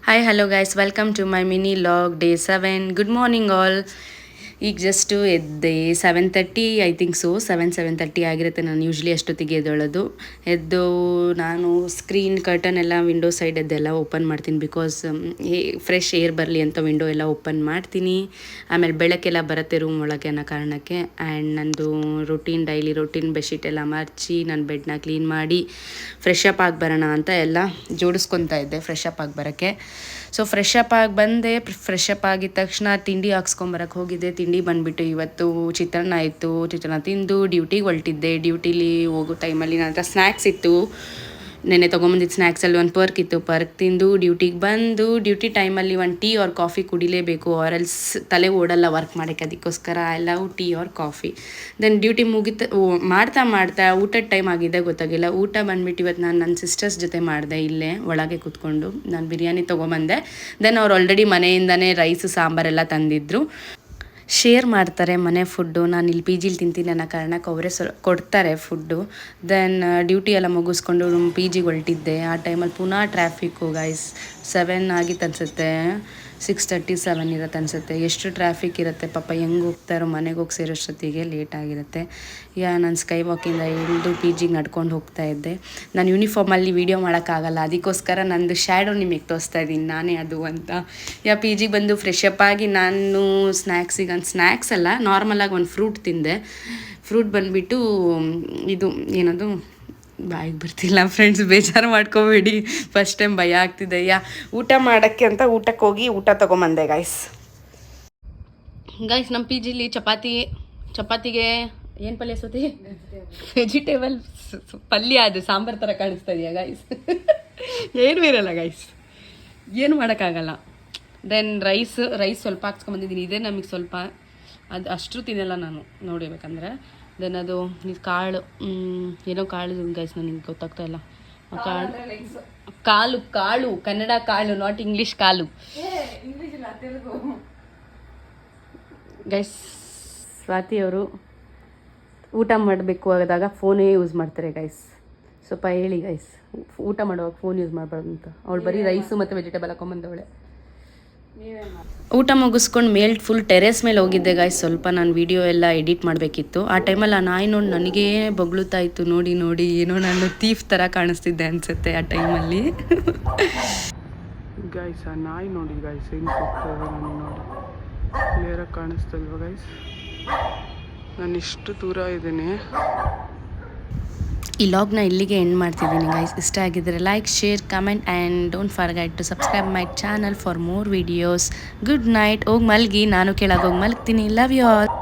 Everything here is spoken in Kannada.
Hi, hello guys, welcome to my mini log day 7. Good morning, all. ಈಗ ಜಸ್ಟು ಎದ್ದೆ 7:30 ಐ ಥಿಂಕ್ ಸೊ 7:30 ಆಗಿರುತ್ತೆ. ನಾನು ಯೂಶ್ವಲಿ ಅಷ್ಟೊತ್ತಿಗೆ ಎದ್ದೇಳೋದು. ಎದ್ದು ನಾನು ಸ್ಕ್ರೀನ್ ಕರ್ಟನ್ ಎಲ್ಲ ವಿಂಡೋ ಸೈಡ್ ಎದ್ದೆಲ್ಲ ಓಪನ್ ಮಾಡ್ತೀನಿ. ಬಿಕಾಸ್ ಫ್ರೆಶ್ ಏರ್ ಬರಲಿ ಅಂತ ವಿಂಡೋ ಎಲ್ಲ ಓಪನ್ ಮಾಡ್ತೀನಿ. ಆಮೇಲೆ ಬೆಳಕೆಲ್ಲ ಬರುತ್ತೆ ರೂಮ್ ಒಳಗೆ ಅನ್ನೋ ಕಾರಣಕ್ಕೆ. ಆ್ಯಂಡ್ ನಂದು ಡೈಲಿ ರೊಟೀನ್ ಬೆಡ್ಶೀಟ್ ಎಲ್ಲ ಮರ್ಚಿ ನಾನು ಬೆಡ್ನ ಕ್ಲೀನ್ ಮಾಡಿ ಫ್ರೆಶ್ ಅಪ್ ಆಗಿ ಬರೋಣ ಅಂತ ಎಲ್ಲ ಜೋಡಿಸ್ಕೊತಾ ಇದ್ದೆ ಫ್ರೆಶ್ ಅಪ್ ಆಗಿ ಬರೋಕ್ಕೆ. ಸೊ ಫ್ರೆಶ್ ಅಪ್ ಆಗಿ ಬಂದೆ. ಫ್ರೆಶ್ ಅಪ್ ಆಗಿದ ತಕ್ಷಣ ತಿಂಡಿ ಹಾಕ್ಸ್ಕೊಂಬರಕ್ಕೆ ಹೋಗಿದ್ದೆ. ತಿಂಡಿ ಬಂದುಬಿಟ್ಟು ಇವತ್ತು ಚಿತ್ರಾನ್ನ ಆಯಿತು. ಚಿತ್ರಾನ್ನ ತಿಂದು ಡ್ಯೂಟಿಗೆ ಹೊರಟಿದ್ದೆ. ಡ್ಯೂಟಿಲಿ ಹೋಗೋ ಟೈಮಲ್ಲಿ ನನ್ನ ಹತ್ರ ಸ್ನ್ಯಾಕ್ಸ್ ಇತ್ತು. ನೆನ್ನೆ ತೊಗೊಂಬಂದಿದ್ದು ಸ್ನ್ಯಾಕ್ಸಲ್ಲಿ ಒಂದು ಪರ್ಕ್ ಇತ್ತು. ಪರ್ಕ್ ತಿಂದು ಡ್ಯೂಟಿಗೆ ಬಂದು ಡ್ಯೂಟಿ ಟೈಮಲ್ಲಿ ಒಂದು ಟೀ ಆರ್ ಕಾಫಿ ಕುಡಿಲೇಬೇಕು, ಆರೆಲ್ಸ್ ತಲೆ ಓಡಲ್ಲ ವರ್ಕ್ ಮಾಡೋಕ್ಕೆ. ಅದಕ್ಕೋಸ್ಕರ I love tea or coffee. Then duty ಮಾಡ್ತಾ ಊಟದ ಟೈಮ್ ಆಗಿದೆ ಗೊತ್ತಾಗಿಲ್ಲ. ಊಟ ಬಂದುಬಿಟ್ಟು ಇವತ್ತು ನಾನು ನನ್ನ ಸಿಸ್ಟರ್ಸ್ ಜೊತೆ ಮಾಡಿದೆ. ಇಲ್ಲೇ ಒಳಗೆ ಕೂತ್ಕೊಂಡು ನಾನು ಬಿರಿಯಾನಿ ತೊಗೊಂಬಂದೆ. ದೆನ್ ಅವ್ರು ಆಲ್ರೆಡಿ ಮನೆಯಿಂದನೇ ರೈಸು ಸಾಂಬಾರೆಲ್ಲ ತಂದಿದ್ದರು. ಶೇರ್ ಮಾಡ್ತಾರೆ ಮನೆ ಫುಡ್ಡು. ನಾನು ಇಲ್ಲಿ ಪಿ ಜಿಲಿ ತಿಂತೀನಿ ಅನ್ನೋ ಕಾರಣಕ್ಕೆ ಅವರೇ ಕೊಡ್ತಾರೆ ಫುಡ್ಡು. ದೆನ್ ಡ್ಯೂಟಿ ಎಲ್ಲ ಮುಗಿಸ್ಕೊಂಡು ಪಿ ಜಿಗೆ ಹೊರಟಿದ್ದೆ. ಆ ಟೈಮಲ್ಲಿ ಪುನಃ ಟ್ರಾಫಿಕ್ಕು ಗೈಸ್. 7 ಆಗಿತ್ತು ಅನಿಸುತ್ತೆ, 6:30 7 ಇರುತ್ತೆ ಅನಿಸುತ್ತೆ. ಎಷ್ಟು ಟ್ರಾಫಿಕ್ ಇರುತ್ತೆ ಪಾಪ. ಹೆಂಗೆ ಹೋಗ್ತಾರೋ ಮನೆಗೆ ಹೋಗಿ ಸೇರೋಷ್ಟೊತ್ತಿಗೆ ಲೇಟ್ ಆಗಿರುತ್ತೆ. ನಾನು ಸ್ಕೈ ವಾಕಿಂದ ಇಳಿದು ಪಿ ಜಿಗೆ ನಡ್ಕೊಂಡು ಹೋಗ್ತಾ ಇದ್ದೆ. ನಾನು ಯೂನಿಫಾರ್ಮಲ್ಲಿ ವೀಡಿಯೋ ಮಾಡೋಕ್ಕಾಗಲ್ಲ, ಅದಕ್ಕೋಸ್ಕರ ನಂದು ಶ್ಯಾಡೋ ನಿಮಗೆ ತೋರಿಸ್ತಾ ಇದ್ದೀನಿ ನಾನೇ ಅದು ಅಂತ. ಪಿ ಜಿಗೆ ಬಂದು ಫ್ರೆಶ್ ಅಪ್ ಆಗಿ ನಾನು ಸ್ನ್ಯಾಕ್ಸ್ ಅಲ್ಲ, ನಾರ್ಮಲಾಗಿ ಒಂದು ಫ್ರೂಟ್ ತಿಂದೆ. ಫ್ರೂಟ್ ಬಂದುಬಿಟ್ಟು ಇದು ಏನದು ಬಾಯಿಗೆ ಬರ್ತಿಲ್ಲ ಫ್ರೆಂಡ್ಸ್, ಬೇಜಾರು ಮಾಡ್ಕೋಬೇಡಿ. ಫಸ್ಟ್ ಟೈಮ್ ಭಯ ಆಗ್ತಿದೆ. ಊಟ ಮಾಡೋಕ್ಕೆ ಅಂತ ಊಟಕ್ಕೆ ಹೋಗಿ ಊಟ ತೊಗೊಂಬಂದೆ ಗೈಸ್. ನಮ್ಮ ಪಿ ಜಿಲಿ ಚಪಾತಿಗೆ ಏನು ಪಲ್ಯ ಸೋತಿ ವೆಜಿಟೇಬಲ್ ಪಲ್ಯ. ಅದು ಸಾಂಬಾರು ಥರ ಕಾಣಿಸ್ತಾ ಇದೆಯಾ ಗೈಸ್? ಏನೂ ಇರಲ್ಲ ಗೈಸ್, ಏನು ಮಾಡೋಕ್ಕಾಗಲ್ಲ. ದೆನ್ ರೈಸ್ ಸ್ವಲ್ಪ ಹಾಕ್ಸ್ಕೊಂಬಂದಿದ್ದೀನಿ. ಇದೇ ನಮಗೆ ಸ್ವಲ್ಪ, ಅದು ಅಷ್ಟು ತಿನ್ನಲ್ಲ ನಾನು ನೋಡಿಬೇಕಂದ್ರೆ. ದೆನ್ ಅದು ಕಾಳು, ಏನೋ ಕಾಳು ಗೈಸ್, ನನಗೆ ಗೊತ್ತಾಗ್ತಾ ಇಲ್ಲ. ಕಾಳು ಕನ್ನಡ ಕಾಳು, ನಾಟ್ ಇಂಗ್ಲೀಷ್ ಕಾಳು ಗೈಸ್. ಸ್ವಾತಿ ಅವರು ಊಟ ಮಾಡಬೇಕು ಆದಾಗ ಫೋನೇ ಯೂಸ್ ಮಾಡ್ತಾರೆ ಗೈಸ್. ಸ್ವಲ್ಪ ಹೇಳಿ ಗೈಸ್, ಊಟ ಮಾಡುವಾಗ ಫೋನ್ ಯೂಸ್ ಮಾಡಬಾರ್ದು ಅಂತ. ಅವಳು ಬರೀ ರೈಸು ಮತ್ತು ವೆಜಿಟೇಬಲ್ ಹಾಕೊಂಬಂದವಳೆ. ಊಟ ಮುಗಿಸ್ಕೊಂಡು ಫುಲ್ ಟೆರೇಸ್ ಮೇಲೆ ಹೋಗಿದ್ದೆ ಗಾಯ್ಸ್. ಸ್ವಲ್ಪ ನಾನು ವಿಡಿಯೋ ಎಲ್ಲ ಎಡಿಟ್ ಮಾಡಬೇಕಿತ್ತು. ಆ ಟೈಮಲ್ಲಿ ಆ ನಾಯಿ ನೋಡಿ ನನಗೇ ಬೊಗಳುತ್ತಾ ಇತ್ತು. ನೋಡಿ ಏನೋ ನಾನು ಥೀಫ್ ಥರ ಕಾಣಿಸ್ತಿದ್ದೆ ಅನಿಸುತ್ತೆ ಆ ಟೈಮಲ್ಲಿ. ಗೈಸ್ ಆ ನಾಯಿ ನೋಡಿ ಗೈಸ್, ಹೆಂಗೆ ಹೋಗ್ತದೆ ನನಗೆ ನೋಡಿ. ಕ್ಲಿಯರಾಗಿ ಕಾಣಿಸ್ತಲ್ವ ಗೈಸ್? ನಾನು ಇಷ್ಟು ದೂರ ಇದ್ದೀನಿ. ಈ ಲಾಗ್ನ ಇಲ್ಲಿಗೆ ಎಂಡ್ ಮಾಡ್ತಿದ್ದೀನಿ ಗೈಸ್. ಇಷ್ಟ ಆಗಿದ್ದರೆ like, share, comment and don't forget to subscribe my channel for more videos. Good night. ಹೋಗಿ ಮಲಗಿ, ನಾನು ಕೆಳಗೆ ಹೋಗಿ ಮಲಗ್ತೀನಿ. Love you all.